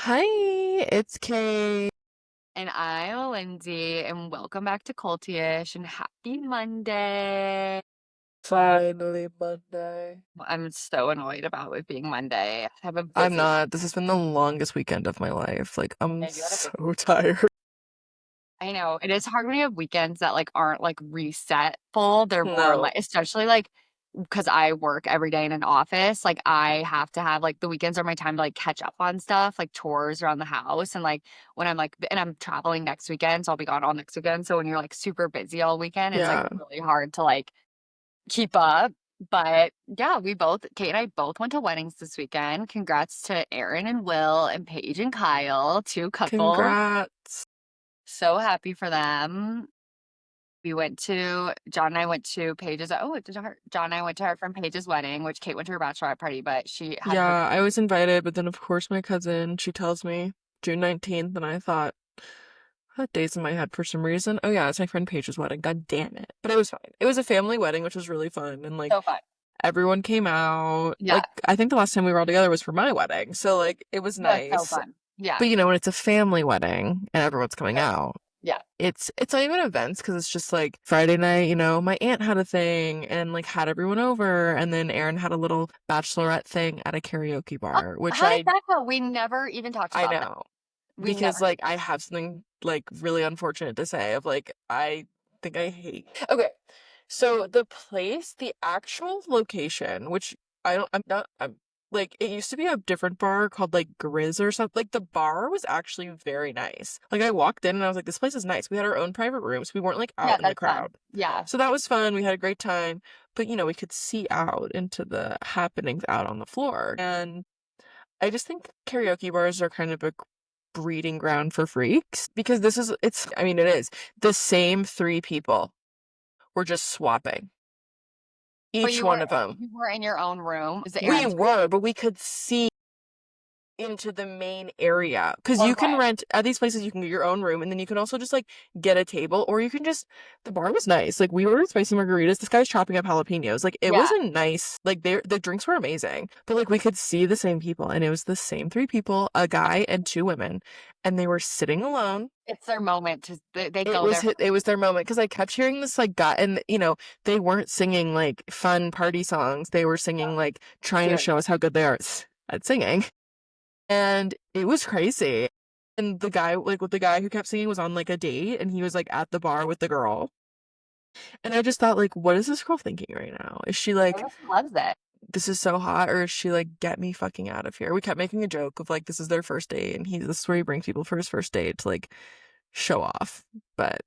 Hi, it's Kay. And I'm Lyndsey, and welcome back to Cultish, and happy Monday. Finally Monday. I'm so annoyed about it being Monday. I have a I'm busy not. This has been the longest weekend of my life. Like, I'm Monday. You had a busy so tired. I know. It is hard when you have weekends that like aren't like reset full. They're more No. like, especially like because I work every day in an office, like I have to have like the weekends are my time to like catch up on stuff, like chores around the house. And like when I'm like, and I'm traveling next weekend, so I'll be gone all next weekend. So when you're like super busy all weekend, it's like Yeah. really hard to like keep up. But yeah, Kate and I both went to weddings this weekend. Congrats to Aaron and Will and Paige and Kyle, two couples. Congrats. So happy for them. John and I went to John and I went to her friend Paige's wedding, which Kate went to her bachelorette party, but she had her. Yeah, I was invited, but then of course my cousin, she tells me June 19th, and I thought, that day's in my head for some reason. Oh yeah, it's my friend Paige's wedding. God damn it. But it was fine. It was a family wedding, which was really fun, and like So fun. everyone came out. Yeah. Like, I think the last time we were all together was for my wedding. So like it was No, it's so nice. fun. Yeah. But when it's a family wedding and everyone's coming Right. out, Yeah. it's not even events because it's just like Friday night, my aunt had a thing and like had everyone over, and then Erin had a little bachelorette thing at a karaoke Oh, bar, which how did I that go? We never even talked I about that. know We because never. like I have something like really unfortunate to say of like I think I hate. Okay. So the actual location, which I'm like, it used to be a different bar called like Grizz or something. Like, the bar was actually very nice. Like, I walked in and I was like, this place is nice. We had our own private rooms. We weren't like Yeah, out in the that's fun. crowd. Yeah. So that was fun. We had a great time. But we could see out into the happenings out on the floor. And I just think karaoke bars are kind of a breeding ground for freaks because it is the same three people. We're just swapping But each one of them. you were in your own room. Is it We Aaron's? were, but we could see into the main area because you can Okay. rent at these places. You can get your own room, and then you can also just like get a table, or you can just. The bar was nice. Like, we ordered spicy margaritas. This guy's chopping up jalapenos. Like, it was Yeah. a nice. Like, the drinks were amazing, but like we could see the same people, and it was the same three people, a guy and two women, and they were sitting alone. It's their moment to they It go was there for it was their moment because I kept hearing this like guy, and they weren't singing like fun party songs. They were singing like trying to serious. show us how good they are at singing. And it was crazy. And the guy, like, with the guy who kept singing was on like a date, and he was like at the bar with the girl. And I just thought, like, what is this girl thinking right now? Is she like, Everyone loves it. this is so hot, or is she like, get me fucking out of here? We kept making a joke of like, this is their first date, and this is where he brings people for his first date to like show off. But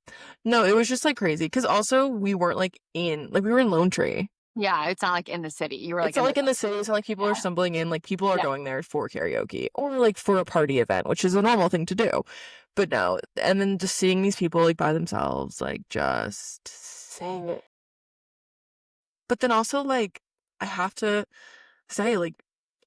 no, it was just like crazy. Cause also we weren't we were in Lone Tree. Yeah, it's not like in the city. You were like It's not in the like in the city. It's not like people are yeah. stumbling in. Like, people are Yeah. going there for karaoke or like for a party event, which is a normal thing to do. But no, and then just seeing these people like by themselves, like just sing it. But then also, like, I have to say, like,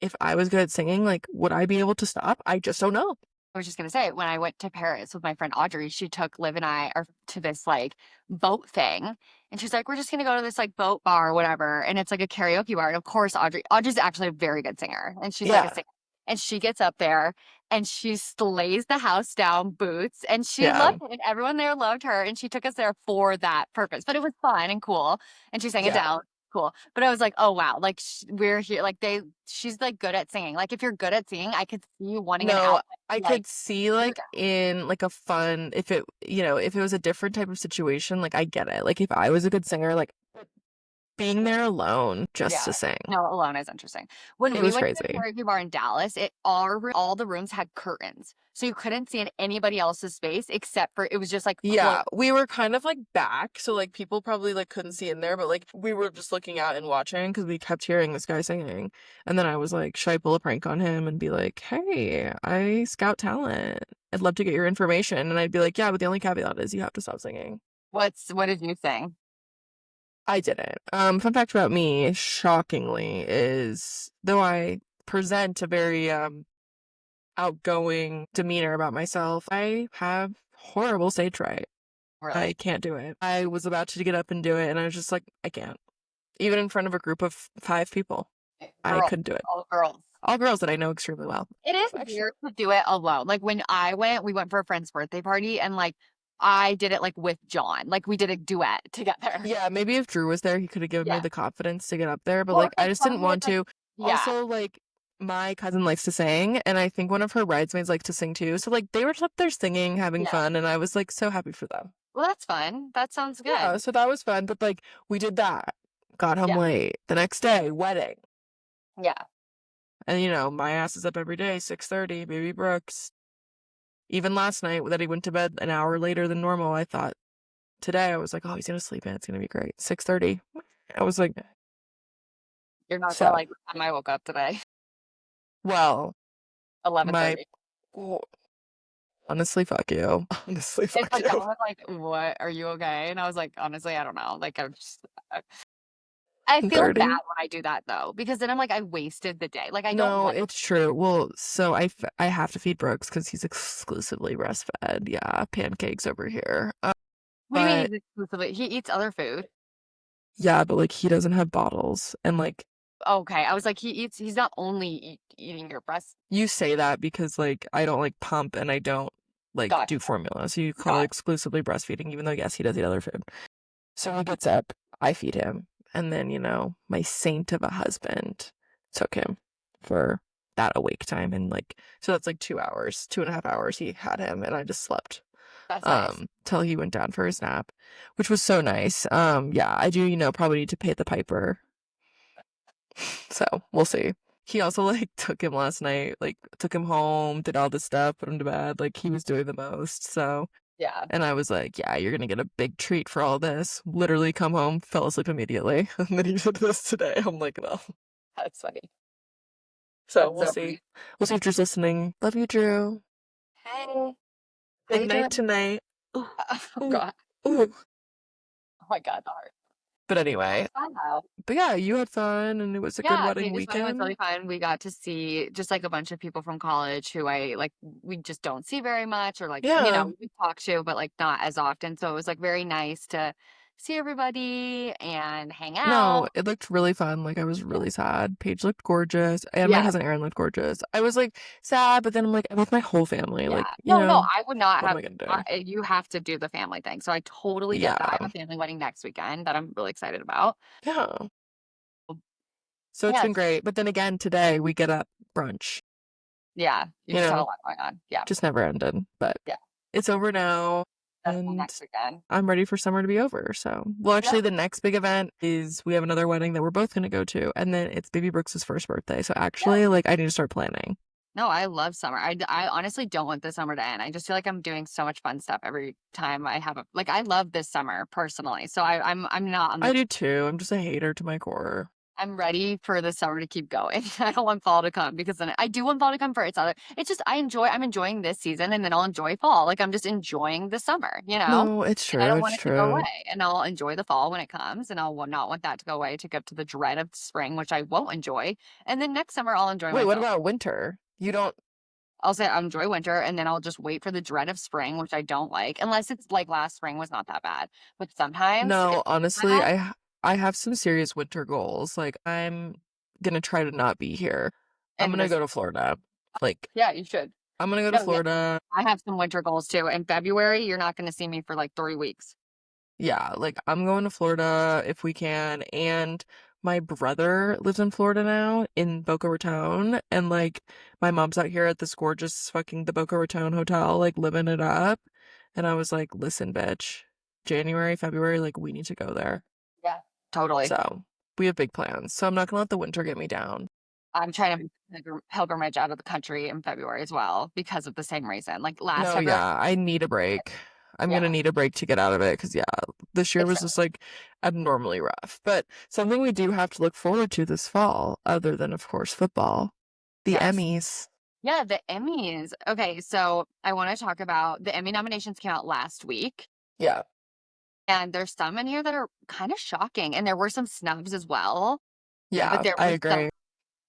if I was good at singing, like, would I be able to stop? I just don't know. I was just gonna say, when I went to Paris with my friend Audrey, she took Liv and I are to this like boat thing. And she's like, we're just gonna go to this like boat bar or whatever. And it's like a karaoke bar. And of course, Audrey's actually a very good singer. And she's like a Yeah, singer. And she gets up there and she slays the house down boots. And she yeah, loved it. And everyone there loved her. And she took us there for that purpose. But it was fun and cool. And she sang it yeah. down. Cool. But I was like, oh wow, like we're here. She's like good at singing. Like if you're good at singing, I could see you wanting an No, outlet I to, like could see do like that. in like a fun if it was a different type of situation, like I get it. Like, if I was a good singer, like being there alone just Yeah. to sing. No, alone is interesting. When It we was went to the crazy. karaoke bar in Dallas, all the rooms had curtains. So you couldn't see in anybody else's space except for it was just like closed. Yeah, we were kind of like back, so like people probably like couldn't see in there, but like we were just looking out and watching because we kept hearing this guy singing. And then I was like, should I pull a prank on him and be like, hey, I scout talent. I'd love to get your information. And I'd be like, yeah, but the only caveat is you have to stop singing. What did you sing? I didn't. Fun fact about me, shockingly, is though I present a very outgoing demeanor about myself, I have horrible stage fright. I Really? can't do it. I was about to get up and do it, and I was just like, I can't. Even in front of a group of five people, I Girls, couldn't do it. all girls. all girls that I know extremely well. It is Actually, weird to do it alone. Like when I went, we went for a friend's birthday party and like I did it like with John. Like we did a duet together. yeah, maybe if Drew was there, he could have given me Yeah. the confidence to get up there, but Well, like it's I like just didn't fun when want it's like, to. yeah, Also, like my cousin likes to sing, and I think one of her bridesmaids likes to sing too. So like they were just up there singing, having yeah. fun, and I was like so happy for them. Well, that's fun. That sounds Yeah, good. so that was fun, but like we did that. Got home Yeah. late. The next day, wedding. Yeah. And my ass is up every day, 6:30, baby Brooks. Even last night that he went to bed an hour later than normal, I thought today I was like, oh, he's gonna sleep in. It's gonna be great. 6:30. I was like, You're not gonna so like what time I woke up today. well, my 11:30. oh, honestly, fuck you. Honestly, It's fuck like you. John was like, "What? Are you okay?" And I was like, "Honestly, I don't know." Like I'm just I I'm feel bad 30. when I do that though, because then I'm like, I wasted the day. Like I don't No, want it's true. Well, so I have to feed Brooks because he's exclusively breastfed. Yeah, pancakes over here. what do you mean But he's exclusively he eats other food? yeah, but like he doesn't have bottles, and like Okay. I was like, he's not only eating your breast. you say that because like I don't like pump and I don't like Gotcha. do formula. So you call it Got exclusively breastfeeding, even though yes, he does eat other food. So he gets up, I feed him, and then my saint of a husband took him for that awake time, and like so that's like 2 hours, 2.5 hours he had him, and I just slept That's nice. till he went down for his nap, which was so nice. Yeah, I do probably need to pay the piper, so we'll see. He also like took him last night, like took him home, did all this stuff, put him to bed, like he was doing the most. So, Yeah. and I was like, yeah, you're gonna get a big treat for all this. Literally come home, fell asleep immediately. And then he did this today. I'm like, no. That's funny. So That's we'll so see. funny. We'll see if Drew's listening. Love you, Drew. Hey, how Big you night doing? tonight. Ooh, Oh ooh, God. ooh. Oh my God, the heart. But That anyway, was fun though. but yeah, you had fun and it was a good Yeah, wedding Paige's wedding was weekend. really fun. We got to see just like a bunch of people from college who I like we just don't see very much or like, Yeah. we talk to, but like not as often. So it was like very nice to see everybody and hang No, out. it looked really fun. Like I was Yeah. really sad. Paige looked gorgeous, and my Yeah. cousin Aaron looked gorgeous. I was like sad, but then I'm like, I'm with my whole family. Yeah. Like, No, no, I would not what am have I gonna do? you have to do the family thing. So I totally get that. I Yeah, have a family wedding next weekend that I'm really excited about. yeah. So it's Yeah. been great. But then again, today we get up brunch. Yeah. You You just had a know, lot going on. Yeah. just never ended. But Yeah. it's over now, Definitely and next weekend. I'm ready for summer to be over. So, well, Yeah. actually, the next big event is we have another wedding that we're both gonna go to, and then it's Baby Brooks's first birthday. So Yeah. actually, like, I need to start planning. No, I love summer. I honestly don't want the summer to end. I just feel like I'm doing so much fun stuff every time I have a like I love this summer personally. So I'm not on I the do too. I'm just a hater to my core. I'm ready for the summer to keep going. I don't want fall to come because then I do want fall to come for its other. It's just I'm enjoying this season and then I'll enjoy fall. Like I'm just enjoying the summer, No, it's And I true. don't It's want it to go true. away. And I'll enjoy the fall when it comes and not want that to go away to get to the dread of spring, which I won't enjoy. And then next summer I'll enjoy Wait, what myself. about winter? You don't. I'll say I enjoy winter and then I'll just wait for the dread of spring, which I don't like, unless it's like last spring was not that bad. But sometimes No, it's honestly, bad. I have some serious winter goals. Like, I'm gonna try to not be here. I'm And gonna this, go to Florida. Like, yeah, you should. I'm gonna go to No, yeah. Florida. I have some winter goals too. In February, you're not going to see me for like 3 weeks. Yeah, like I'm going to Florida if we can. And my brother lives in Florida now in Boca Raton. And like my mom's out here at this gorgeous fucking the Boca Raton hotel, like living it up. And I was like, listen, bitch, January, February, like we need to go there. Yeah, totally. So we have big plans. So I'm not gonna let the winter get me down. I'm trying to pilgrimage out of the country in February as well because of the same reason. Like last No, February, yeah, I need a break. I'm yeah, gonna need a break to get out of it because yeah, this year was it's just like abnormally rough. But something we do have to look forward to this fall, other than of course football, the yes. Emmys. Yeah, the Emmys. Okay, so I want to talk about the Emmy nominations came out last week, Yeah, and there's some in here that are kind of shocking, and there were some snubs as well, but yeah, there I were some agree.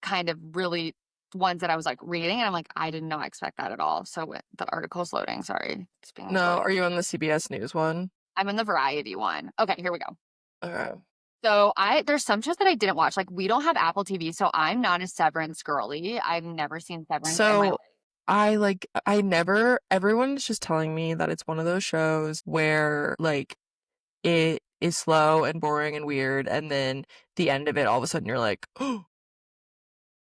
kind of really ones that I was like reading, and I'm like, I did not expect that at all. So the article's loading. Sorry, it's being No, loading. are you on the CBS News one? I'm in the variety one. Okay, here we go. Okay. So there's some shows that I didn't watch. Like we don't have Apple TV, so I'm not a Severance girly. I've never seen Severance in my life. So everyone's just telling me that it's one of those shows where like it is slow and boring and weird, and then the end of it, all of a sudden you're like, oh,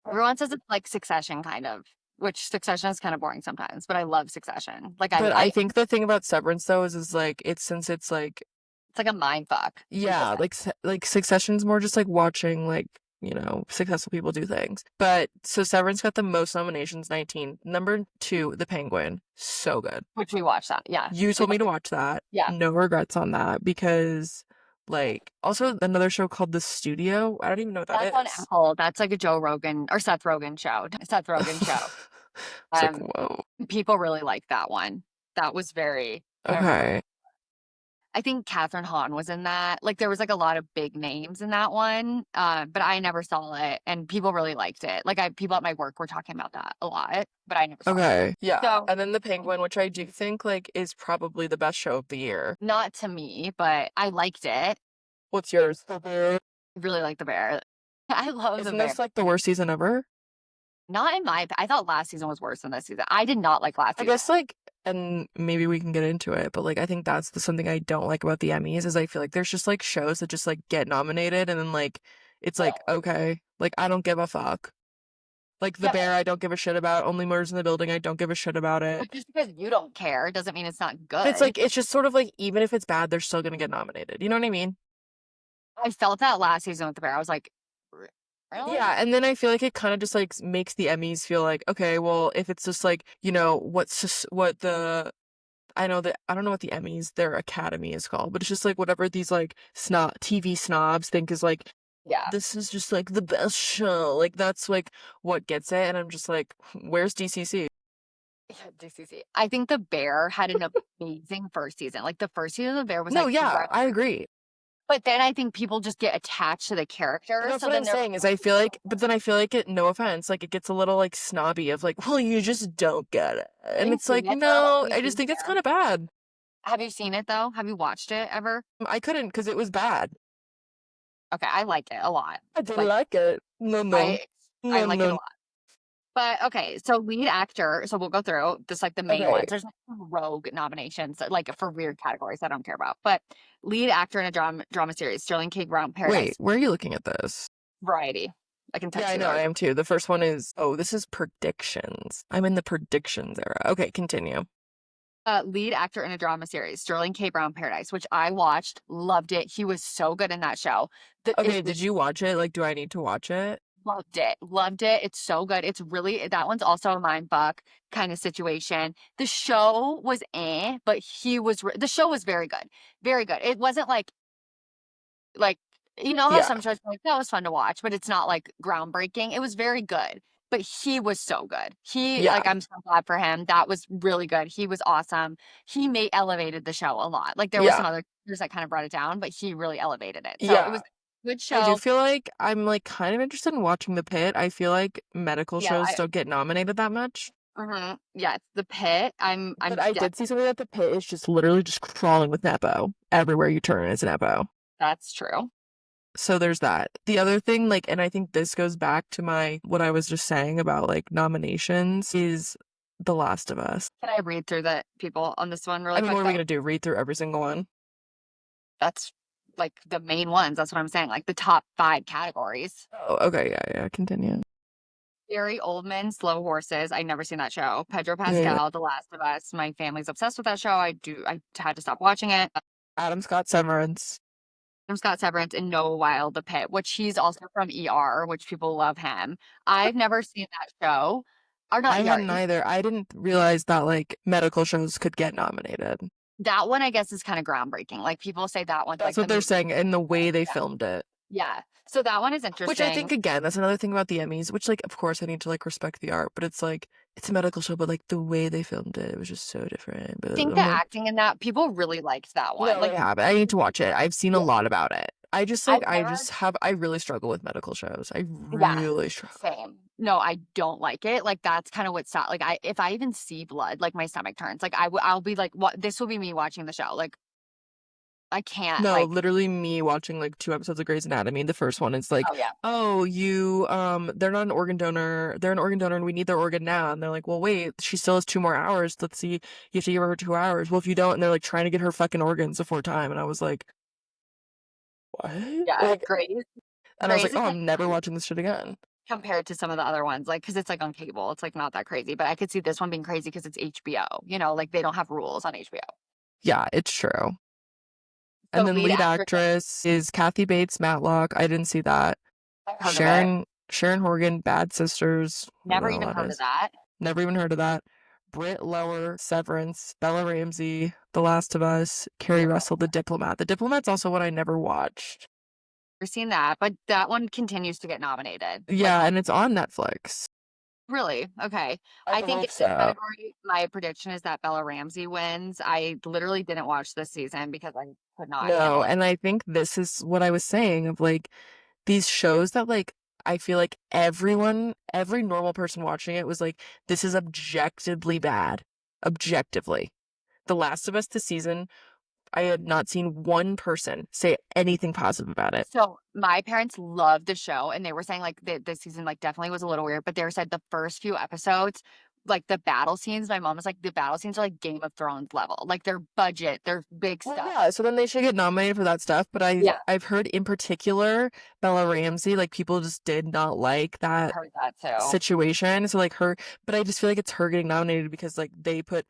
Everyone says it's like Succession kind of, which Succession is kind of boring sometimes, but I love Succession. Like but I think the thing about Severance though is like it's since it's like it's like a mind fuck. yeah, like Succession's more just like watching like successful people do things. But so Severance got the most nominations, 19. Number two, The Penguin, so good. Which we watched that. Yeah. You told me to watch that. Yeah. No regrets on that because like also another show called The Studio. I don't even know what that That's on is. Apple. That's like a Joe Rogan or Seth Rogen show. Seth Rogen show. It's like, Um, whoa. People really liked that one. That was very, I remember. Okay. I think Catherine Hahn was in that. Like there was like a lot of big names in that one. But I never saw it and people really liked it. Like people at my work were talking about that a lot, but I never saw it. Okay. Yeah. So And then The Penguin, which I do think like is probably the best show of the year. not to me, but I liked it. What's yours? I really like the bear. I love the Isn't bear. this like the worst season ever? Not in my, I thought last season was worse than this season. I did not like last I season. guess like, and maybe we can get into it, but like I think that's something I don't like about the Emmys is I feel like there's just like shows that just like get nominated and then like it's like okay, like I don't give a fuck. Like The Bear, I don't give a shit about. Only Murders in the Building, I don't give a shit about it. But just because you don't care doesn't mean it's not good. But it's like it's just sort of like even if it's bad, they're still gonna get nominated. You know what I mean? I felt that last season with the bear. I was like, really? Yeah, and then I feel like it kind of just like makes the Emmys feel like okay, well, if it's just like what the I don't know what the Emmys their academy is called, but it's just like whatever these like TV snobs think is like Yeah. this is just like the best show. Like that's like what gets it, and I'm just like, where's DCC? Yeah, DCC. I think the bear had an amazing first season. Like the first season of the bear was No, like, yeah, I agree. but then I think people just get attached to the characters. That's So what then I'm saying is I feel like, but then I feel like it, no offense, like it gets a little like snobby of like, well, you just don't get it. And it's like, no, I just think it's kind of bad. Have you seen it though? Have you watched it ever? I couldn't because it was bad. Okay, I like it a lot. I didn't like it. No, no. I like it a No. lot. But okay, so lead actor. So we'll go through just like the main ones. There's like rogue nominations, like for weird categories I don't care about. But lead actor in a drama series, Sterling K. Brown, Paradise. Wait, where are you looking at this? Variety. I can text Yeah, I you know, those. I am too. The first one is, oh, this is predictions. I'm in the predictions era. Okay, continue. Lead actor in a drama series, Sterling K. Brown, Paradise, which I watched, loved it. He was so good in that show. Okay, did you watch it? Like, do I need to watch it? Loved it. Loved it. It's so good. It's really, that one's also a mind fuck kind of situation. The show was but the show was very good. Very good. It wasn't like, you know how Yeah, some shows are like, that was fun to watch, but it's not like groundbreaking. It was very good. But he was so good. yeah, I'm so glad for him. That was really good. He was awesome. He elevated the show a lot. Like there was yeah, some other characters that kind of brought it down, but he really elevated it. So it yeah. was a good I do show. feel like I'm like kind of interested in watching The Pit. I feel like medical Yeah, shows don't get nominated that much. yeah, The Pit. But I did see something that The Pit is just literally just crawling with Nepo. Everywhere you turn is Nepo. That's true. So there's that. The other thing, like, and I think this goes back to what I was just saying about like nominations is The Last of Us. Can I read through the people on this one really I mean, quick? what are we gonna do? Read through every single one? That's like the main ones. That's what I'm saying. Like the top 5 categories. Oh, okay, yeah, continue. Gary Oldman, Slow Horses. I never seen that show. Pedro Pascal, Yeah. The Last of Us. My family's obsessed with that show. I had to stop watching it. Adam Scott Severance. Scott Severance and Noah Wild, The Pit, which he's also from ER, which people love him. I've never seen that show. Or not I ER. hadn't either. I didn't realize that like medical shows could get nominated. That one, I guess, is kind of groundbreaking. Like people say that one's That's like what they're saying, and the way they filmed it. Yeah. So that one is interesting. Which I think again, that's another thing about the Emmys, which like of course I need to like respect the art, but it's like it's a medical show, but like the way they filmed it, it was just so different. But I think the acting in that, people really liked that one. no, Like, I have it. I need to watch it. I've seen a yeah, lot about it. I just I've like I really struggle with medical shows. I yeah, really struggle. same. No, I don't like it. Like that's kind of what's like if I even see blood, like my stomach turns. Like I'll be like, what? This will be me watching the show. Like I can't, No, like, literally me watching like 2 episodes of Grey's Anatomy. The first one is like, oh, yeah. oh, they're not an organ donor. They're an organ donor and we need their organ now. And they're like, well, wait, she still has 2 more hours. Let's see. You have to give her 2 hours. Well, if you don't, and they're like trying to get her fucking organs before time. And I was like, what? Yeah, Like, and I was like, Grey's is, oh, like, I'm never fun watching this shit again. compared to some of the other ones, like, because it's, like, on cable, it's, like, not that crazy, but I could see this one being crazy because it's HBO, like, they don't have rules on HBO. Yeah, it's true. So And then lead lead actress, actress is Kathy Bates Matlock. I didn't see that. I've heard of it. Sharon Horgan, Bad Sisters. I don't Never know even what that heard of is. that. Never even heard of that. Britt Lower, Severance, Bella Ramsey, The Last of Us, Carrie Never Russell, The Diplomat. The Diplomat's also one I never watched. seen that, but that one continues to get nominated, like, Yeah, and it's on Netflix. really? Okay. I I think hope in this so. category, my prediction is that Bella Ramsey wins. I literally didn't watch this season because I could not handle No, it. and I think this is what I was saying of like these shows that like I feel like every normal person watching it was like, this is objectively bad. Objectively. The Last of Us this season, I had not seen one person say anything positive about it. So my parents loved the show, and they were saying like this season like definitely was a little weird, but they said the first few episodes, like the battle scenes, my mom was like the battle scenes are like Game of Thrones level, like their budget, their big Well, stuff. yeah, so then they should get nominated for that stuff. But Yeah, I've heard in particular Bella Ramsey, like people just did not like I that heard that too. situation. So like her, but I just feel like it's her getting nominated because like they put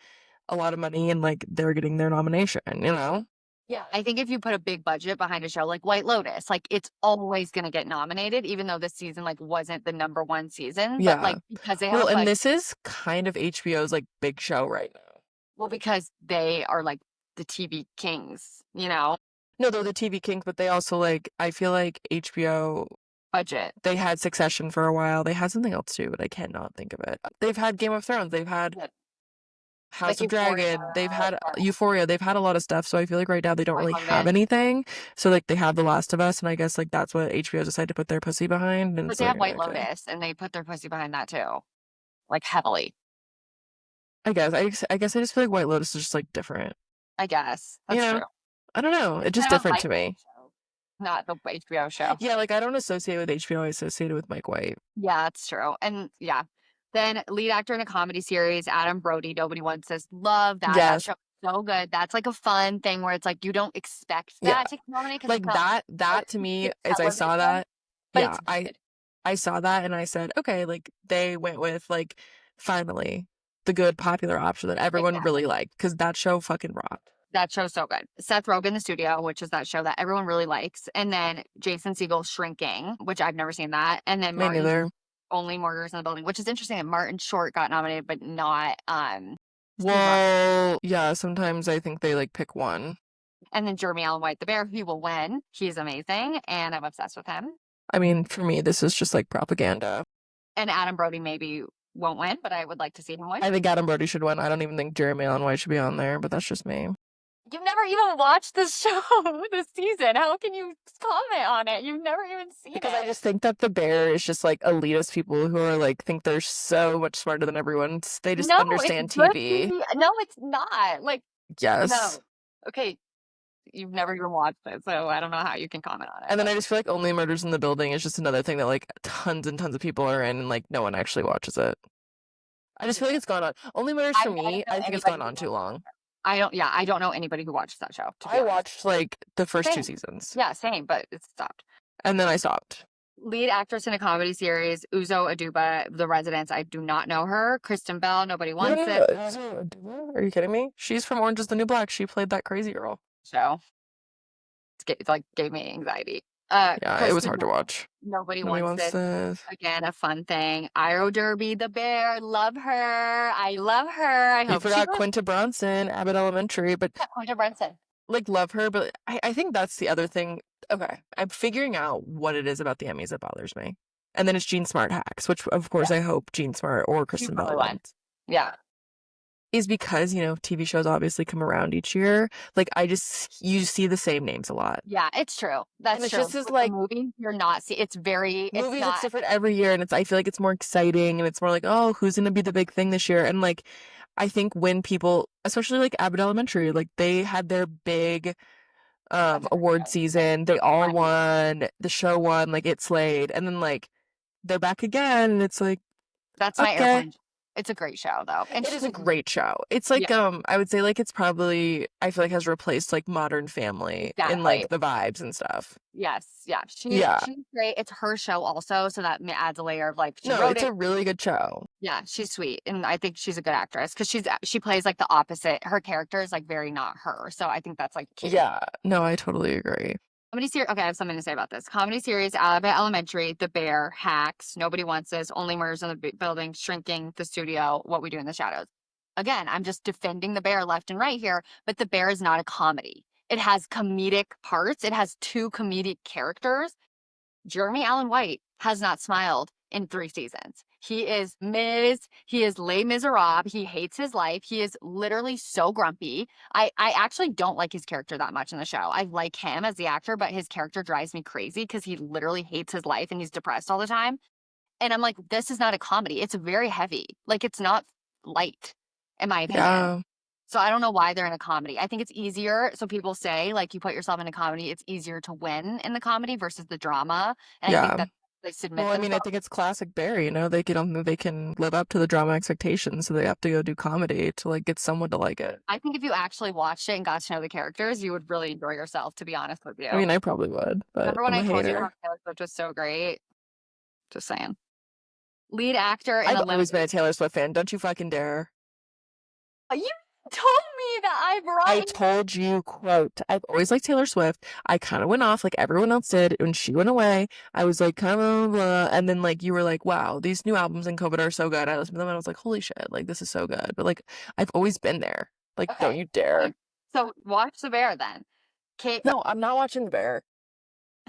a lot of money and like they're getting their nomination, you know? Yeah, I think if you put a big budget behind a show like White Lotus, like it's always gonna get nominated, even though this season like wasn't the number one season, but Yeah. like because they have Well, a and budget, this is kind of HBO's like big show right now. well, because they are like the TV kings, No, they're the TV Kings, but they also like I feel like HBO budget. they had Succession for a while. They had something else too, but I cannot think of it. They've had Game of Thrones. They've had Yeah, House like of Euphoria, Dragon. They've had or Euphoria. They've had a lot of stuff. So I feel like right now they don't White really have Lotus. anything. So like they have The Last of Us, and I guess like that's what HBO decided to put their pussy behind. And But so they they're have gonna White okay. Lotus, and they put their pussy behind that too, like heavily. I guess I just feel like White Lotus is just like different. I guess You that's true. know? I don't know. It's just Kind of a different Mike to White me. show, not the HBO show. Yeah, like I don't associate with HBO. I associate it with Mike White. Yeah, that's true. And yeah. Then lead actor in a comedy series, Adam Brody, Nobody Wants This. Love that. That Yes. show is so good. That's like a fun thing where it's like you don't expect Yeah. that to get nominated because it's Like not like that to me, it's as I saw television, that, but yeah, it's good. I saw that and I said, okay, like they went with like finally the good popular option that everyone Exactly. really liked because that show fucking rocked. That show's so good. Seth Rogen, The Studio, which is that show that everyone really likes. And then Jason Segel's Shrinking, which I've never seen that. And then Me Martin neither. Only Murders in the Building, which is interesting that Martin Short got nominated, but not Steve Martin. Well, yeah, sometimes I think they like pick one. And then Jeremy Allen White, the bear, he will win. He's amazing, and I'm obsessed with him. I mean, for me, this is just like propaganda. And Adam Brody maybe won't win, but I would like to see him win. I think Adam Brody should win. I don't even think Jeremy Allen White should be on there, but that's just me. You've never even watched this show this season. How can you comment on it? You've never even seen Because it. I just think that the bear is just like elitist people who are like think they're so much smarter than everyone. They just No, understand it's good TV. TV. No, it's not. Like, Yes. no. Okay, you've never even watched it, so I don't know how you can comment on it. And then But I just feel like Only Murders in the Building is just another thing that like tons and tons of people are in and like no one actually watches it. I just feel like it's gone on. Only Murders for I me, don't know I think it's anybody gone who on too watches that long. show. I don't know anybody who watches that show, to be I honest. watched like the first two Same. seasons Yeah, same, but it stopped. and then I stopped. Lead actress in a comedy series, Uzo Aduba, The Residents. I do not know her. Kristen Bell, Nobody Wants It. Are you kidding me? She's from Orange is the New Black. She played that crazy girl. Show. It's like gave me anxiety. Yeah, it was Kristen hard to Bell, watch. Nobody Nobody Wants wants This. this. Again, a fun thing. Iro Derby, the bear. Love her. I love her. I You hope she forgot wins. Quinta Brunson, Abbott Elementary, but Quinta Brunson. like love her, but I think that's the other thing. Okay, I'm figuring out what it is about the Emmys that bothers me. And then it's Jean Smart hacks, which of course Yeah, I hope Jean Smart or she Kristen Bell probably won. wins. Yeah. Is because, TV shows obviously come around each year. Like you see the same names a lot. Yeah, it's true. And That's it's true. just as With the like movie, you're not see it's movies, it's not different every year and I feel like it's more exciting and it's more like, oh, who's gonna be the big thing this year? And like I think when people, especially like Abbott Elementary, like they had their big That's a great award show. Like, season. They all right. won. The show won, like it slayed. And then like they're back again and it's like, That's my okay. airplane. It's a great show though. And It is a she's great show. It's yeah, like I would say like it's probably I feel like has replaced like Modern Family in exactly. like the vibes and stuff. Yes, yeah. Yeah. She's great. It's her show also, so that adds a layer of like she No, wrote it's it. a really good show. Yeah, she's sweet, and I think she's a good actress because she plays like the opposite. Her character is like very not her, so I think that's like cute. Yeah. No, I totally agree. Comedy series. Okay, I have something to say about this. Comedy series: Alabama Elementary, The Bear, Hacks, Nobody Wants This, Only Murders in the Building, Shrinking, The Studio, What We Do in the Shadows. Again, I'm just defending The Bear left and right here, but The Bear is not a comedy. It has comedic parts. It has two comedic characters. Jeremy Allen White has not smiled in 3 seasons. He is Les Miserables. He hates his life. He is literally so grumpy. I actually don't like his character that much in the show. I like him as the actor, but his character drives me crazy because he literally hates his life and he's depressed all the time. And I'm like, this is not a comedy. It's very heavy. Like, it's not light, in my opinion. Yeah. So I don't know why they're in a comedy. I think it's easier. So people say, like, you put yourself in a comedy, it's easier to win in the comedy versus the drama. And I think Yeah. that they submit Well, I mean, I themselves. think it's classic Barry, you know, they can live up to the drama expectations, so they have to go do comedy to like get someone to like it. I think if you actually watched it and got to know the characters, you would really enjoy yourself, to be honest with I you. mean, I probably would, but Remember when I'm I a told you how hater. Taylor Swift was so great? Just saying. Lead actor in I've a always been limited. a Taylor Swift fan. Don't you fucking dare. You told me that I I brought you. told you, quote, I've always liked Taylor Swift. I kind of went off like everyone else did when she went away. I was like, kind of, and then like you were like, wow, these new albums in COVID are so good. I listened to them and I was like, holy shit, like this is so good. But like, I've always been there. Like, don't Okay. you dare. Okay. So watch The Bear then. Kate. No, I'm not watching The Bear.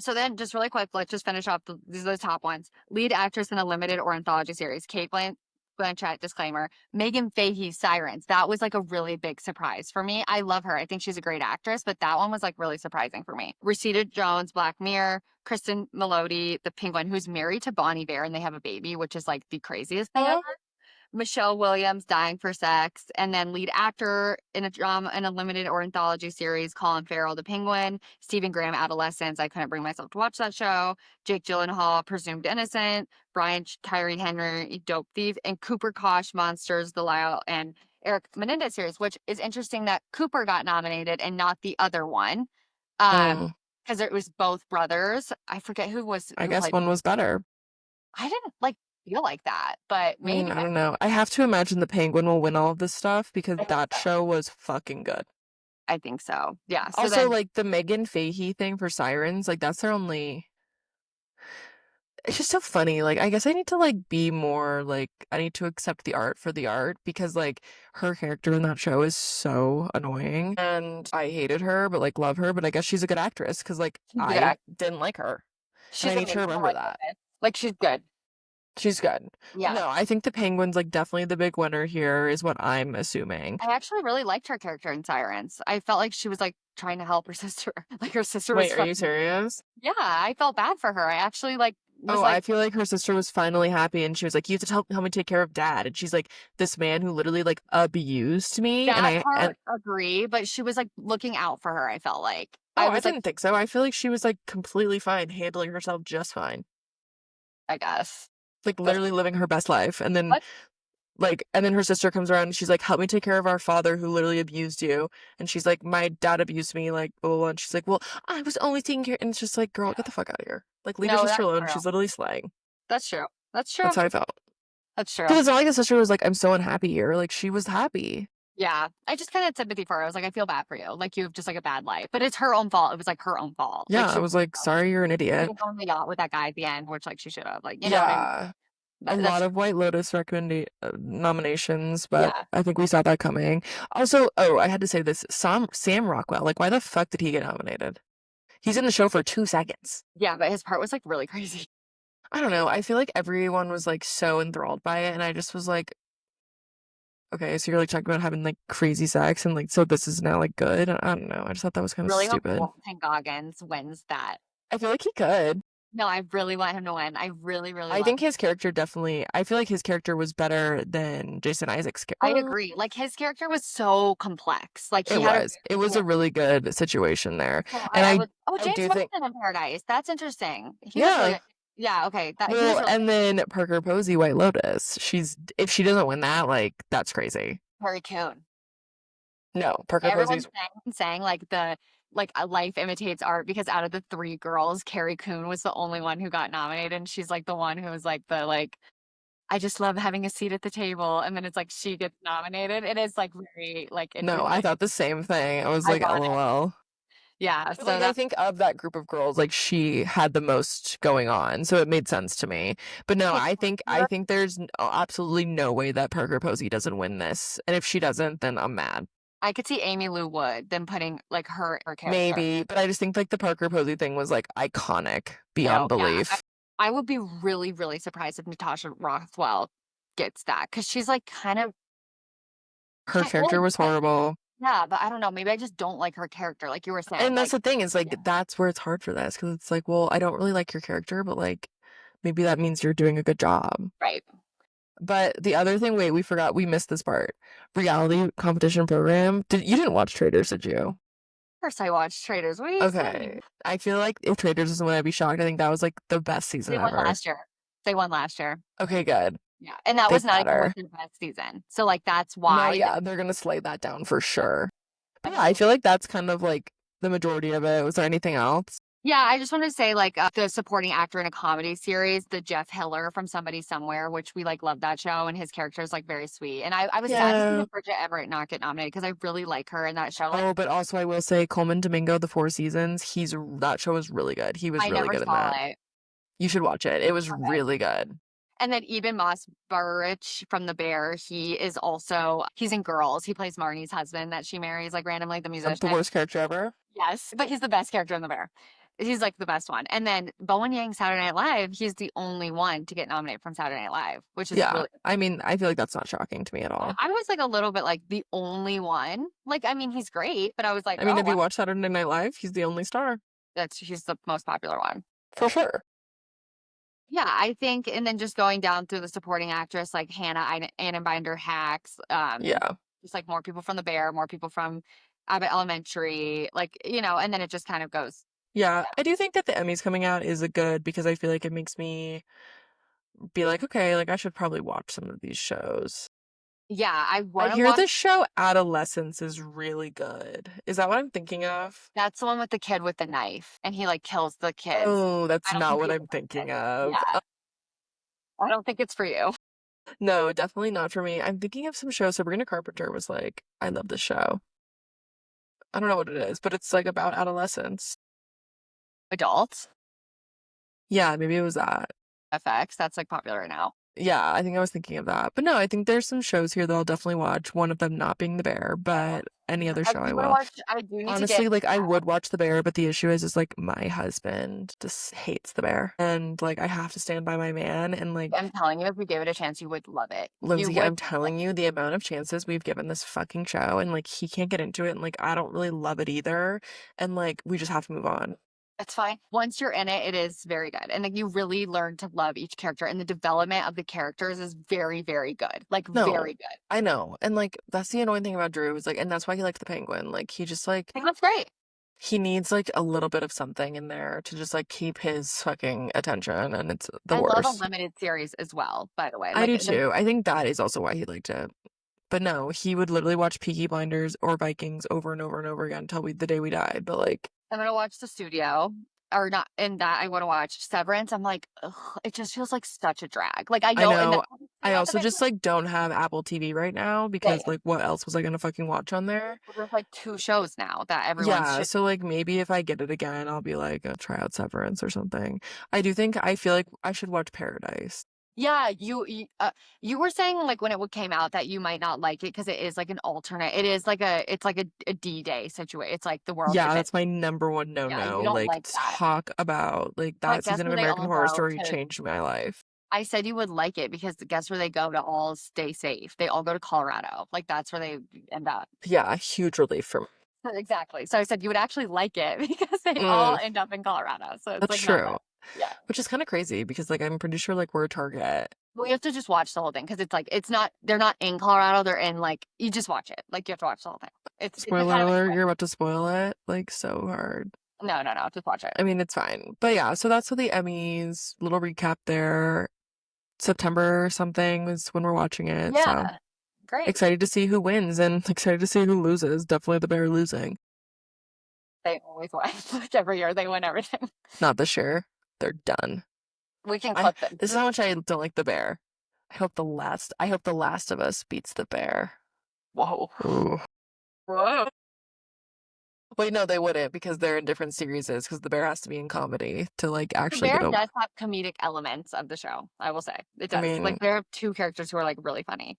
So then, just really quick, let's just finish off. These are the top ones. Lead actress in a limited or anthology series: Blanchett. Disclaimer. Megan Fahey, Sirens. That was like a really big surprise for me. I love her. I think she's a great actress, but that one was like really surprising for me. Rashida Jones, Black Mirror. Kristen Melody, the Penguin, who's married to Bonnie Bear, and they have a baby, which is like the craziest thing ever. Huh? Michelle Williams, Dying for Sex, and then lead actor in a drama in a limited or anthology series, Colin Farrell, The Penguin, Stephen Graham, Adolescence. I couldn't bring myself to watch that show. Jake Gyllenhaal, Presumed Innocent, Brian Tyree Henry, Dope Thief, and Cooper Kosh, Monsters, The Lyle, and Eric Menendez series, which is interesting that Cooper got nominated and not the other one. Mm, Because it was both brothers. I forget I who guess played. one was better. I didn't like feel like that, but I mean, maybe I don't know. I have to imagine the Penguin will win all of this stuff because I think that so. show was fucking good. I think so. Yeah. So Also, then like the Megan Fahey thing for Sirens, like that's their only. It's just so funny. Like, I guess I need to like be more like I need to accept the art for the art because like her character in that show is so annoying and I hated her, but like love her. But I guess she's a good actress because like she's a good I actor. didn't like her and I She's need to amazing. I remember like that. her. Like she's good. She's good. But Yeah. no, I think the Penguin's like definitely the big winner here, is what I'm assuming. I actually really liked her character in Sirens. I felt like she was like trying to help her sister. Like her sister was Wait, are you fucking. serious? Yeah, I felt bad for her. I actually like was Oh, like, I feel like her sister was finally happy and she was like, you have to help me take care of dad. And she's like, this man who literally like abused me. that And part agree, but she was like looking out for her, I felt like. oh, I I was like, didn't think so. I feel like she was like completely fine, handling herself just fine. I guess. Like But literally living her best life. And then what? her sister comes around and she's like, help me take care of our father who literally abused you. And she's like, my dad abused me, like, blah, blah, blah. And she's like, well, I was only taking care. And it's just like, girl, Yeah. get the fuck out of here. Like, leave your No, sister that's alone. true. She's literally slaying. That's true. That's true. That's how I felt. That's true. Because it's not like the sister was like, I'm so unhappy here. Like, she was happy. Yeah, I just kind of had sympathy for her. I was like, I feel bad for you. Like you have just like a bad life, but it's her own fault. It was like her own fault. Like Yeah, I she was like, sorry, you're an idiot. didn't go on the yacht with that guy at the end, which like she should have. Like you know what I mean? Yeah. A That's lot of White Lotus nominations, but yeah, I think we saw that coming. Also, oh, I had to say this. Sam Rockwell, like, why the fuck did he get nominated? He's in the show for 2 seconds. yeah. But his part was like really crazy. I don't know. I feel like everyone was like so enthralled by it, and I just was like, okay, so you're like talking about having like crazy sex, and like, so this is now like good. I don't know. I just thought that was kind of Really hope stupid. Walton Goggins wins that. I feel like he could. No, I really want him to win. I really, really I want think his character definitely, I feel like his character was better than Jason Isaac's I character. agree. Like his character was so complex. Like he It had a was. It very was a yeah. really good situation there. So And I was oh, I James do think, Marsden in Paradise. That's interesting. He was really yeah. good. Yeah, okay. That he was Well, really and then Parker Posey, White Lotus. If she doesn't win that, like, that's crazy. Harry Coon. No, Parker Everyone's Posey's, saying like a life imitates art because out of the three girls, Carrie Coon was the only one who got nominated, and she's like the one who was like the like I just love having a seat at the table, and then it's like she gets nominated. It is like very like no, I interesting, thought the same thing. I was like, ironic. LOL. Yeah, But so like I that think of that group of girls, like she had the most going on, so it made sense to me. But no, okay, I think there's absolutely no way that Parker Posey doesn't win this. And if she doesn't, then I'm mad. I could see Amy Lou Wood then putting like her character. Maybe, but I just think like the Parker Posey thing was like iconic beyond No, yeah, belief. I would be really, really surprised if Natasha Rothwell gets that because she's like Her well, character was horrible. yeah, but I don't know. Maybe I just don't like her character, like you were saying. And that's Like, the thing is like yeah, that's where it's hard for this because it's like, well, I don't really like your character, but like maybe that means you're doing a good job. right. But the other thing, wait, we forgot we missed this part. Reality competition program. You didn't watch Traders, did you? Of course, I watched Traders. What are you Okay. saying? I feel like if Traders doesn't win, I'd be shocked. I think that was like the best season They won ever. last year. They won last year. Okay, good. Yeah, and that They was not even better. with their best season. So like that's No, why. yeah, they're gonna slay that down for Yeah, sure. I But yeah, I mean, feel like that's kind of like the majority of it. Was there anything else? yeah, I just wanted to say like the supporting actor in a comedy series, the Jeff Hiller from Somebody Somewhere, which we like love that show, and his character is like very sweet. And I was sad to see Yeah. Bridget Everett not get nominated because I really like her in that show. Like Oh, but also I will say Coleman Domingo, the Four Seasons, that show was really good. He was I really never good in saw that. it. You should watch it. It was Okay. really good. And then Eben Moss Burrich from The Bear, he's in Girls. He plays Marnie's husband that she marries like randomly, the The musician. worst character ever. Yes, but he's the best character in The Bear. He's like the best one. And then Bowen Yang Saturday Night Live, he's the only one to get nominated from Saturday Night Live, which is Yeah. really I mean, I feel like that's not shocking to me at all. I was like a little bit like the only one. Like, I mean, he's great, but I was like, I mean, oh, have you watched Saturday Night Live? He's the only star. he's the most popular one. For sure. Yeah, I think, and then just going down through the supporting actress like Hannah Annenbinder Hacks, Yeah. just like more people from The Bear, more people from Abbott Elementary, like and then it just kind of goes. Yeah. I do think that the Emmys coming out is a good because I feel like it makes me be like, okay, like I should probably watch some of these shows. Yeah, I I want to hear watch. the show Adolescence is really good. Is that what I'm thinking of? That's the one with the kid with the knife, and he like kills the kids. Oh, I that's don't not think what you I'm would like thinking it. of. Yeah, I don't think it's for you. No, definitely not for me. I'm thinking of some show. Sabrina Carpenter was like, I love the show. I don't know what it is, but it's like about adolescence. Adults, Yeah, maybe it was that. FX, that's like popular right now. Yeah, I think I was thinking of that. But no, I think there's some shows here that I'll definitely watch. One of them not being The Bear, but any other I show I do want to will. watch. I do need to get. Honestly, like I would watch The Bear, but the issue is like my husband just hates The Bear. And like I have to stand by my man and like I'm telling you, if we gave it a chance, you would love it. You Lyndsey, would. I'm telling you the amount of chances we've given this fucking show and like he can't get into it and like I don't really love it either. And like we just have to move on. It's fine. Once you're in it, it is very good. And like you really learn to love each character and the development of the characters is very, very good. Like No, very good. I know. And like that's the annoying thing about Drew is like and that's why he liked the penguin. Like he just like I think that's great. he needs like a little bit of something in there to just like keep his fucking attention and it's the I love a worst. limited series as well, by the way. I Like do the too. I think that is also why he liked it. But no, he would literally watch Peaky Blinders or Vikings over and over and over again until the day we died. But like I'm gonna watch The Studio. Or not in that I want to watch Severance. I'm like, ugh, it just feels like such a drag. Like I I know, and know. that I also just like don't have Apple TV right now because same. like what else was I gonna fucking watch on there? There's like two shows now that everyone's Yeah, so like maybe if I get it again, I'll be like, try out Severance or something. I feel like I should watch Paradise. yeah, you were saying like when it came out that you might not like it because it is like an alternate. It's like a D-Day situation. It's like the world Yeah, should end. that's my number one Yeah, you no-no. don't Like like that. talk about like But that guess season of where they American all Horror go Story to? changed my life. I said you would like it because guess where they go to all stay safe? They all go to Colorado. Like that's where they end up. Yeah, huge relief for Exactly. So I said you would actually like it because they all mm, end up in Colorado. So it's that's like not true. bad. Yeah. Which is kind of crazy because like I'm pretty sure like we're a Target. We have to just watch the whole thing because it's like it's not they're not in Colorado, they're in like you just watch it. Like you have to watch the whole thing. It's a Spoiler kind of a alert, trip. you're about to spoil it like so hard. No, no, no, just watch it. I mean, it's fine. But yeah, so that's what the Emmys, little recap there. September or something was when we're watching it. So Yeah. Great. excited to see who wins and excited to see who loses. Definitely the bear losing. They always win. Like every year they win everything. Not this year. They're done. We can I clip them. This is how much I don't like the bear. I hope the last of us beats the bear. Whoa. Ooh. Whoa. Wait, no, they wouldn't because they're in different series because the bear has to be in comedy to like The actually bear get a does have comedic elements of the show, I will say. It I does. Like mean, there are two characters who are like really funny.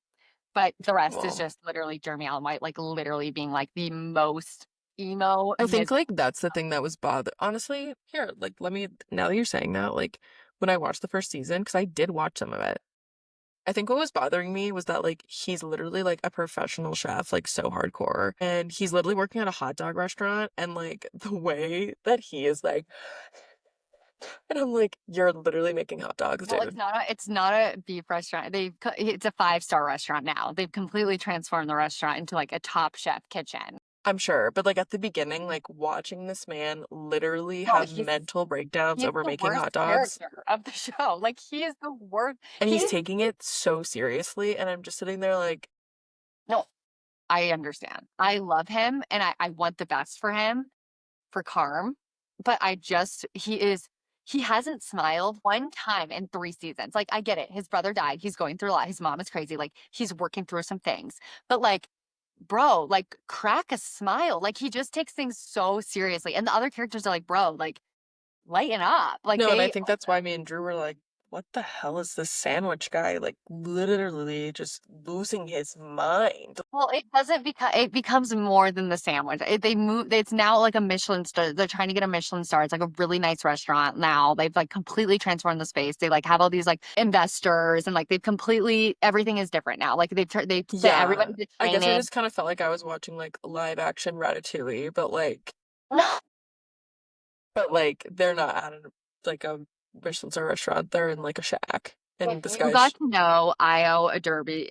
But the rest is well, just literally Jeremy Allen White, like literally being like the most emo, I think miserable. like that's the thing that was bother honestly, here, like let me now that you're saying that, like when I watched the first season, because I did watch some of it. I think what was bothering me was that like he's literally like a professional chef, like so hardcore. And he's literally working at a hot dog restaurant and like the way that he is like and I'm like, you're literally making hot dogs, Well, dude. it's not a beef restaurant. It's a 5-star restaurant now. They've completely transformed the restaurant into like a Top Chef kitchen. I'm sure. But like at the beginning, like watching this man literally No, have mental breakdowns he's over the making worst hot dogs. character of the show. Like he is the worst. And he's He taking it so seriously. And I'm just sitting there like, no, I understand. I love him and I want the best for him, for Carm, but he hasn't smiled one time in 3 seasons. Like, I get it. His brother died. He's going through a lot. His mom is crazy. Like, he's working through some things. But like, bro, like crack a smile. Like he just takes things so seriously. And the other characters are like, bro, like lighten up. Like no. And I they think that's why me and Drew were like, what the hell is this sandwich guy? Like, literally just losing his mind. well, it doesn't become it becomes more than the sandwich. They move it's now like a Michelin star. They're trying to get a Michelin star. It's like a really nice restaurant now. They've like completely transformed the space. They like have all these like investors and like they've completely everything is different now. Like they've sent Yeah. everybody to I guess I training. just kind of felt like I was watching like live action Ratatouille, No, but like they're not at like a Michelin star restaurant. They're in like a shack. if And this you guy's got to know Io Aderby's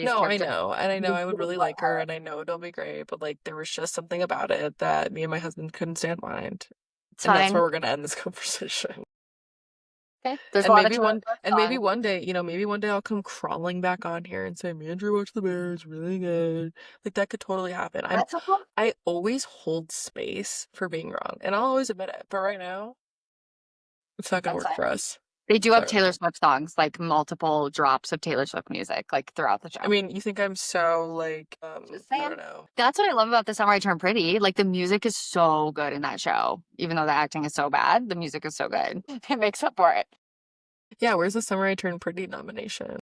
no, character, I know you I would would really love like her, her. and I know it'll be great, but like there was just something about it that me and my husband couldn't stand behind, It's and that's fine. where we're gonna end this conversation. Okay. There's a lot of tourists. That's And maybe fine. one day, maybe one day I'll come crawling back on here and say, "Me and Drew watched The Bear. It's really good." Like that could totally happen. That's okay. I always hold space for being wrong, and I'll always admit it. But right now, it's not gonna That's work fine. for us. They do It's have not gonna Taylor work. Swift songs, like multiple drops of Taylor Swift music, like throughout the I show. mean, you think I'm so like, Just I saying. don't know. That's what I love about The Summer I Turned Pretty. Like the music is so good in that show. Even though the acting is so bad, the music is so good. It makes up for it. Yeah, where's the Summer I Turned Pretty nomination?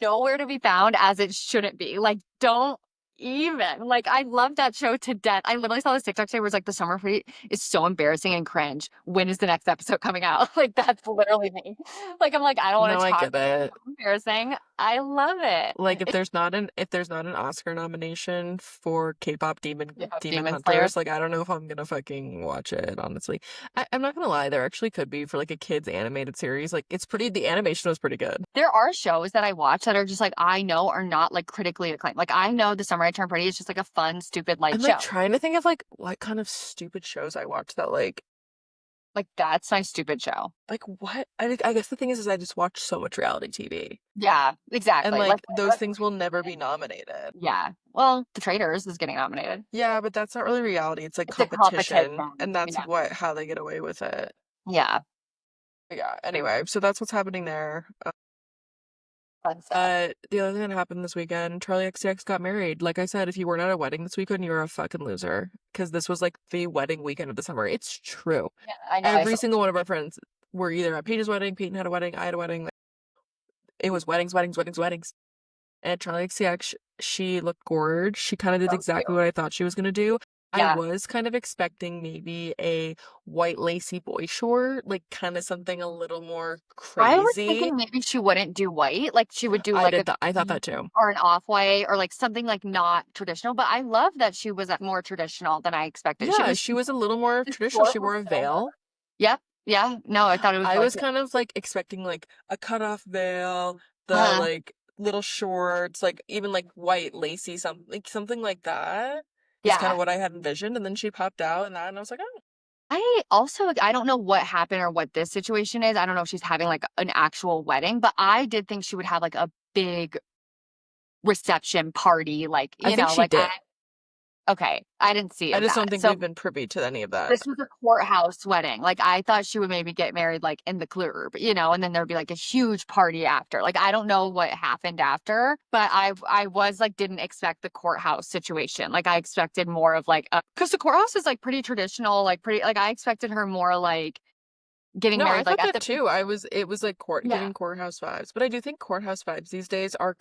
Nowhere to be found as it shouldn't be. Like, don't even. Like, I love that show to death. I literally saw this TikTok today where it's like the summer free is so embarrassing and cringe. When is the next episode coming out? Like, that's literally me. Like, I'm like, I don't want No, to I talk. get it. So embarrassing. I love it. Like if there's not an Oscar nomination for K-pop Yeah, Demon Demon Slayer. Hunters, like I don't know if I'm gonna fucking watch it, honestly. I'm not gonna lie, there actually could be for like a kids animated series. Like the animation was pretty good. There are shows that I watch that are just like I know are not like critically acclaimed. Like I know The Summer I Turned Pretty is just like a fun, stupid light I'm like show. trying to think of like what kind of stupid shows I watched that Like that's my stupid show. like what? I guess the thing is I just watch so much reality TV. Yeah, And exactly. Like like those things will never be nominated. yeah. Well, The Traitors is getting nominated. Yeah, but that's not really reality. It's like It's a competition, and competition. that's Yeah. how they get away with it. Yeah. Yeah, anyway, so that's what's happening there. Fun stuff. The other thing that happened this weekend, Charlie XCX got married. Like I said, if you weren't at a wedding this weekend, you were a fucking loser. Because this was like the wedding weekend of the summer. It's true. Yeah, I know. Every single one of our friends were either at Paige's wedding, Peyton had a wedding, I had a wedding. Like, it was weddings, weddings, weddings, weddings. And Charlie XCX, she looked gorgeous. She kind of did So exactly cute. what I thought she was gonna do. I Yeah. was kind of expecting maybe a white lacy boy short, like kind of something a little more I was crazy. thinking maybe she wouldn't do white. Like she would do like I thought that too. or an off-white or like something like not traditional. But I love that she was more traditional than I expected. Yeah, she was a little more The traditional. short She was wore a so good. veil. Yep. Yeah, no, I thought it was I like, was kind of like expecting like a cutoff veil, the uh, like little shorts, like even like white lacy something like that is kind of yeah. what I had envisioned. And then she popped out and that, and I was like, oh, I don't know what happened or what this situation is. I don't know if she's having like an actual wedding, but I did think she would have like a big reception party, like, I think she like did. okay, I didn't see I of just that. don't think So we've been privy to any of that. this was a courthouse wedding. Like I thought she would maybe get married like in the club, and then there'd be like a huge party after. Like I don't know what happened after, but I was like didn't expect the courthouse situation. Like I expected more of like because the courthouse is like pretty traditional, like pretty like I expected her more like getting No, I married like thought at that the too. It was like yeah. giving courthouse vibes. But I do think courthouse vibes these days are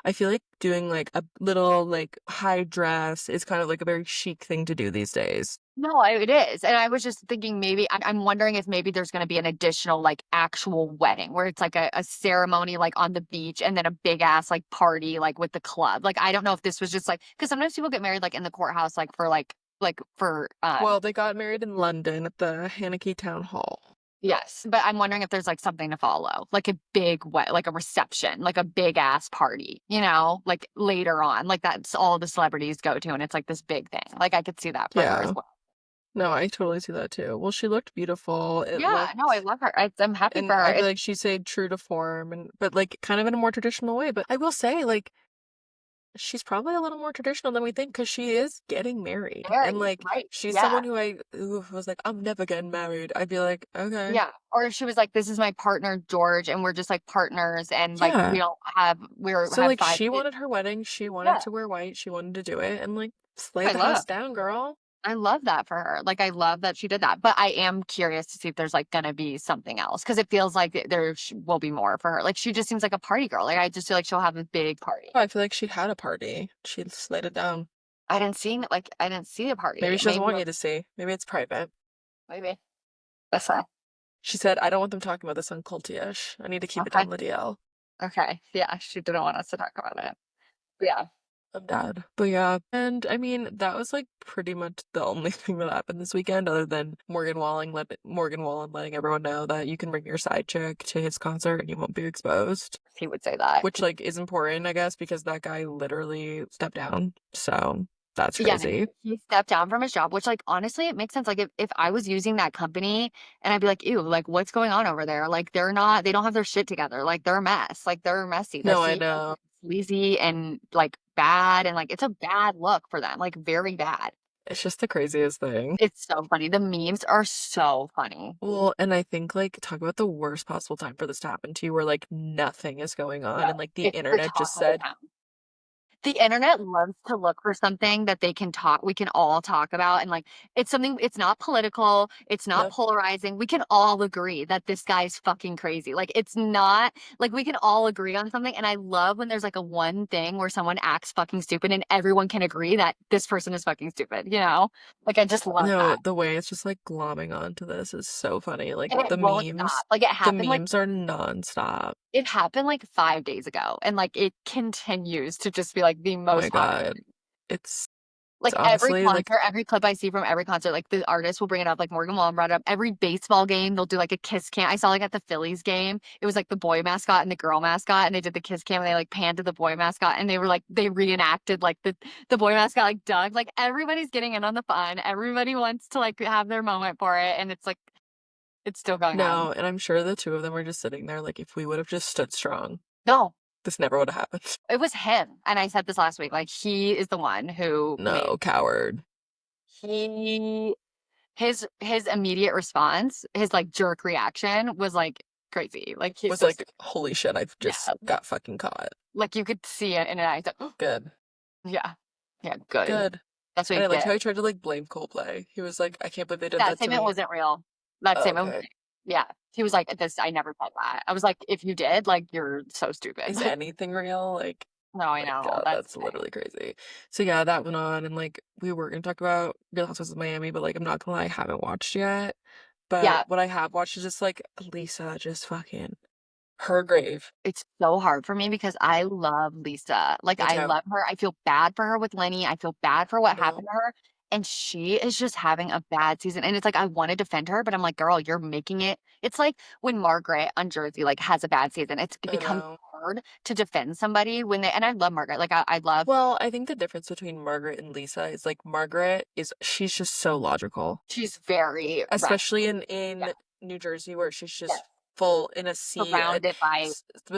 I feel like doing like a little like high dress is kind of like a very chic thing to do these days. No, it is. And I was just thinking maybe I'm wondering if maybe there's going to be an additional like actual wedding where it's like a ceremony like on the beach and then a big ass like party like with the club. Like I don't know if this was just like because sometimes people get married like in the courthouse like for like for Well, they got married in London at the Haneke Town Hall. yes, but I'm wondering if there's like something to follow, like a big what like a reception, like a big ass party, like later on, like that's all the celebrities go to and it's like this big thing. Like I could see that for her as Yeah. well. No, I totally see that too. Well, she looked beautiful. It Yeah, no, I looked love her. I'm happy for and her. I feel like she stayed true to form and but like kind of in a more traditional way. But I will say, like, she's probably a little more traditional than we think because she is getting married. And Married, like right? she's Yeah. someone who was like, I'm never getting married. I'd be like, okay. Yeah. Or if she was like, this is my partner, George, and we're just like partners and like we Yeah. don't have we So have like five she kids. wanted her wedding, she wanted Yeah. to wear white, she wanted to do it, and like slay I the love. house down, girl. I love that for her. Like I love that she did that. But I am curious to see if there's like gonna be something else because it feels like will be more for her. Like she just seems like a party girl. Like I just feel like she'll have a big party. Oh, I feel like she had a party. She slayed it down. I didn't see a Maybe party. she doesn't Maybe want you to see. Maybe it's private. maybe. That's fine. She said, I don't want them talking about this on Culty-ish. I need to keep it Okay. down the DL. Okay. Yeah. She didn't want us to talk about it. Yeah. I'm dead. But yeah, and I mean, that was like pretty much the only thing that happened this weekend, other than Morgan Wallen letting everyone know that you can bring your side chick to his concert and you won't be exposed. He would say that. Which like is important, I guess, because that guy literally stepped down. So that's Yeah, crazy. he stepped down from his job, which like honestly it makes sense. Like if I was using that company and I'd be like, ew, like what's going on over there? Like they don't have their shit together. Like they're a mess. Like they're messy. The No, I CEO know. is sleazy and like bad and like it's a bad look for them. Like very bad. It's just the craziest thing. It's so funny. The memes are so funny. Well, and I think like talk about the worst possible time for this to happen to you where like nothing is going on and No, like the it's the internet talk just of the said, town. The internet loves to look for something that we can all talk about. And like, it's not political, it's not no, polarizing. We can all agree that this guy's fucking crazy. Like, it's not like we can all agree on something. And I love when there's like a one thing where someone acts fucking stupid and everyone can agree that this person is fucking stupid? Like, I just love no, that. the way it's just like glomming onto this is so funny. Like And it won't stop. Like, the memes are nonstop. it happened like 5 days ago. And like, it continues to just be like the Oh my most popular. God. It's Like every honestly like concert, every clip I see from every concert, like the artist will bring it up. Like Morgan Wallen brought it up. Every baseball game, they'll do like a kiss cam. I saw like at the Phillies game, it was like the boy mascot and the girl mascot, and they did the kiss cam and they like panned to the boy mascot and they were like they reenacted like the boy mascot like Doug. Like everybody's getting in on the fun. Everybody wants to like have their moment for it, and it's like it's still going on. no, and I'm sure the two of them were just sitting there like if we would have just stood strong, No, this never would have happened. it was him, and I said this last week. Like he is the one who made No, coward. he his immediate response, his like jerk reaction was like crazy. Like he's Was so like, stupid. holy shit, I've Yeah. just got fucking caught. Like you could see it in an eye. He's like, Good. yeah. Yeah, good. Good. That's what And you I liked get. how he tried to like blame Coldplay. He was like, I can't believe they did That that to statement me. wasn't real. That Oh, statement was okay. yeah. He was like, this I never said that. I was like, if you did, like you're so stupid. Is Like, anything real? no, I My know. God, That's that's literally crazy. So yeah, that went on and like we were gonna talk about Real Housewives of Miami, but like I'm not gonna lie, I haven't watched yet. But yeah. what I have watched is just like Lisa just fucking her grave. It's so hard for me because I love Lisa. Like Me I too. love her. I feel bad for her with Lenny. I feel bad for what No. happened to her. and she is just having a bad season. And it's like I want to defend her, but I'm like, girl, you're making it. It's like when Margaret on Jersey like has a bad season. It I becomes know. hard to defend somebody when they and I love Margaret. Like I love Well, I think the difference between Margaret and Lisa is like Margaret is she's just so logical. she's very Especially rational. Yeah. in New Jersey where she's Yes. just full in a sea Surrounded by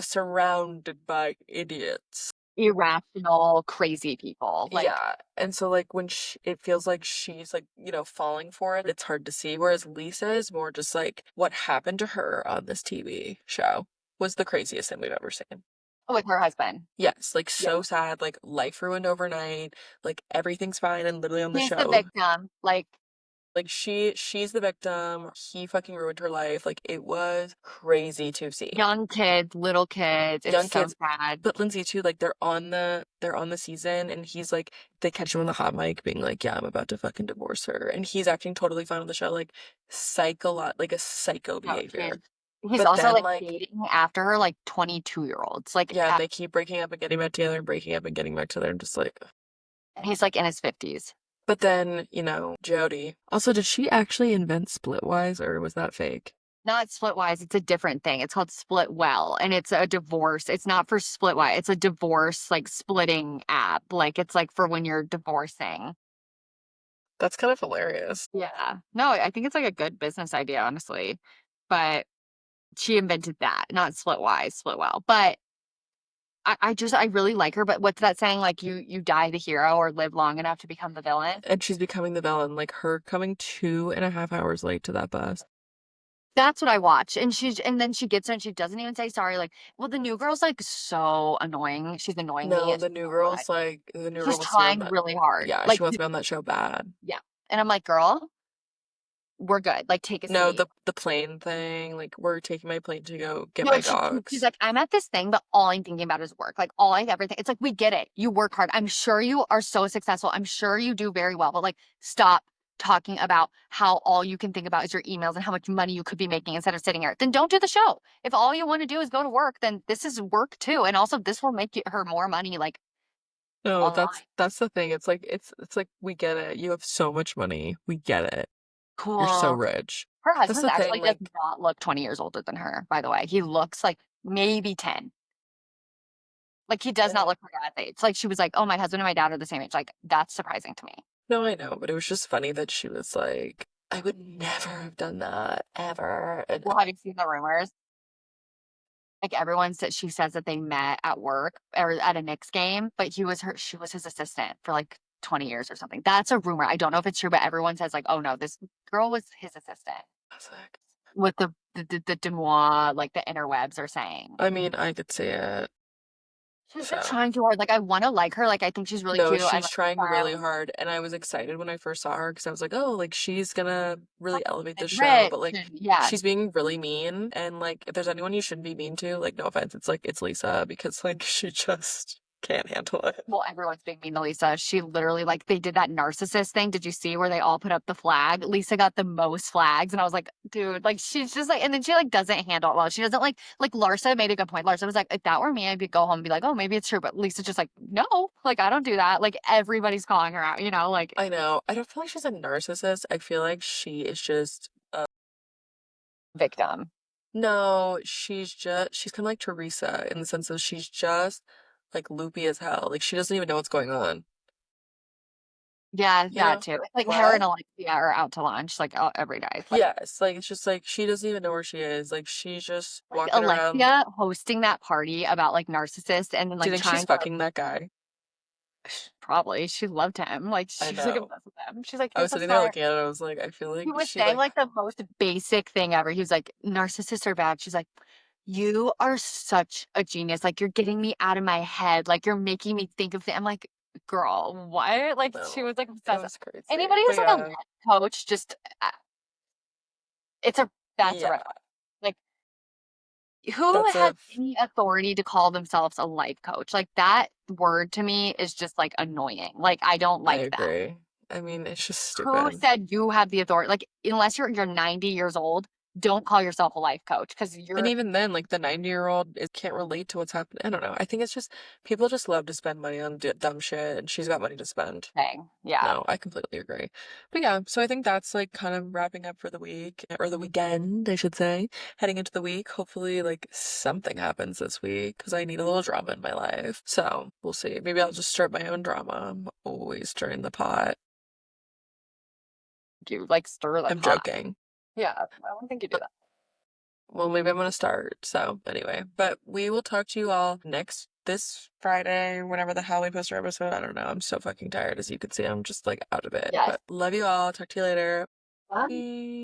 surrounded by idiots. irrational, crazy people. Like, Yeah. And so like when it feels like she's like, you know, falling for it, it's hard to see. Whereas Lisa is more just like what happened to her on this TV show was the craziest thing we've ever seen. with her husband. Yes, like Yeah. so sad, like life ruined overnight, like everything's fine and literally on the He's the show. victim. Like, Like she's the victim. He fucking ruined her life. Like it was crazy to see. young kids, little kids. It's Young so kids. sad. But Lyndsey too, like they're on the season and he's like they catch him on the hot mic being like, yeah, I'm about to fucking divorce her. And he's acting totally fine on the show, like like a psycho No, behavior. he's But also then like like dating after her like 22-year-olds. Like, yeah, and they keep breaking up and getting back together and breaking up and getting back together and just like and he's like in his 50s. but then, you know, Jody. Also, did she actually invent Splitwise or was that fake? Not Splitwise, it's a different thing. It's called Split Well, and it's a divorce. It's not for Splitwise. It's a divorce like splitting app. Like it's like for when you're divorcing. That's kind of hilarious. Yeah. No, I think it's like a good business idea, honestly. But she invented that, not Splitwise, Split Well. But I really like her. But what's that saying? Like you die the hero or live long enough to become the villain. And she's becoming the villain, like her coming 2.5 hours late to that bus. That's what I watch. And then she gets there and she doesn't even say sorry. Like, well, the new girl's like so annoying. She's annoying me No, the new so much. girl's like the new girl She's wants to be on trying that. really hard. Yeah, she Like, wants to be on that show bad. yeah. And I'm like, girl, we're good. Like, take a No, seat. the plane thing, like we're taking my plane to go get No, my she's dogs. like, I'm at this thing, but all I'm thinking about is work. Like, all I ever think, it's like, we get it. You work hard. I'm sure you are so successful. I'm sure you do very well, but like, stop talking about how all you can think about is your emails and how much money you could be making instead of sitting here. Then don't do the show. If all you want to do is go to work, then this is work too. And also, this will make her more money, like, No, online. that's the thing. It's like it's like we get it. You have so much money. We get it. You're so Cool. rich. Her That's husband the thing, actually does like not look 20 years older than her, by the way. He looks like maybe 10. Like, he does not I look her dad's age. Like, she was like, "Oh, my husband and my dad are the same age." Like, that's surprising to me. no, I know, but it was just funny that she was like, I would never have done that ever. And Well, have you seen the rumors? Like, everyone said she says that they met at work or at a Knicks game, but she was his assistant for like 20 years or something. That's a rumor. I don't know if it's true, but everyone says like, "Oh no, this girl was his assistant." I was like, With the Deuxmoi, like the interwebs are saying. I mean, I could see it. She's just So, trying too hard. Like, I want to like her. Like, I think she's really no, cute. I she's like trying her really style. hard. And I was excited when I first saw her because I was like, oh, like she's gonna really elevate And the show. rich But like, and yeah. she's being really mean. And like, if there's anyone you shouldn't be mean to, like, no offense, it's like, it's Lisa because like she just can't handle it. Well, everyone's being mean to Lisa. She literally, like, they did that narcissist thing. Did you see where they all put up the flag? Lisa got the most flags, and I was like, dude, like, she's just like, and then she like doesn't handle it well. She doesn't like Larsa made a good point. Larsa was like, if that were me, I'd be go home and be like, oh, maybe it's true. But Lisa's just like, no, like, I don't do that. Like, everybody's calling her out, like I know. I don't feel like she's a narcissist. I feel like she is just victim. no, she's kind of like Teresa in the sense that she's just like loopy as hell. Like she doesn't even know what's going on. Yeah, You that know? too. Like her and What? Alexia are out to lunch like every day. Yes, like it's just like she doesn't even know where she is. Like she's just Like walking around. Alexia hosting that party about like narcissists and then Do you like think she's trying to fucking that guy? probably she loved him. Like I she was like know. obsessed with him. She's like, I you're was so sitting there smart. looking at it. I was like, I feel He like was she saying like like the most basic thing ever. He was like, narcissists are bad. She's like, you are such a genius. Like, you're getting me out of my head. Like, you're making me think of things. I'm like, girl, what? Like, she no. was like It obsessed. was crazy. Anybody But who's like a yeah, life coach, just it's a that's a yeah, red flag. Like, who that's has a. any authority to call themselves a life coach? Like, that word to me is just like annoying. Like, I don't I like that. agree. I mean, it's just Who stupid. said you have the authority? Like, unless you're 90 years old, don't call yourself a life coach because And you're even then, like the 90-year-old is can't relate to what's happening. I don't know. I think it's just people just love to spend money on dumb shit, and she's got money to spend. saying, yeah. No, I completely agree. But yeah, so I think that's like kind of wrapping up for the week or the weekend, I should say. Heading into the week, hopefully like something happens this week because I need a little drama in my life. So we'll see. Maybe I'll just start my own drama. I'm always stirring the pot. You like stir the I'm pot. joking. Yeah, I don't think you do that. Well, maybe I'm gonna start. So anyway, but we will talk to you all this Friday, whenever the hell we post our episode. I don't know. I'm so fucking tired, as you can see. I'm just like out of it. Yes. But love you all. Talk to you later. Bye. Bye.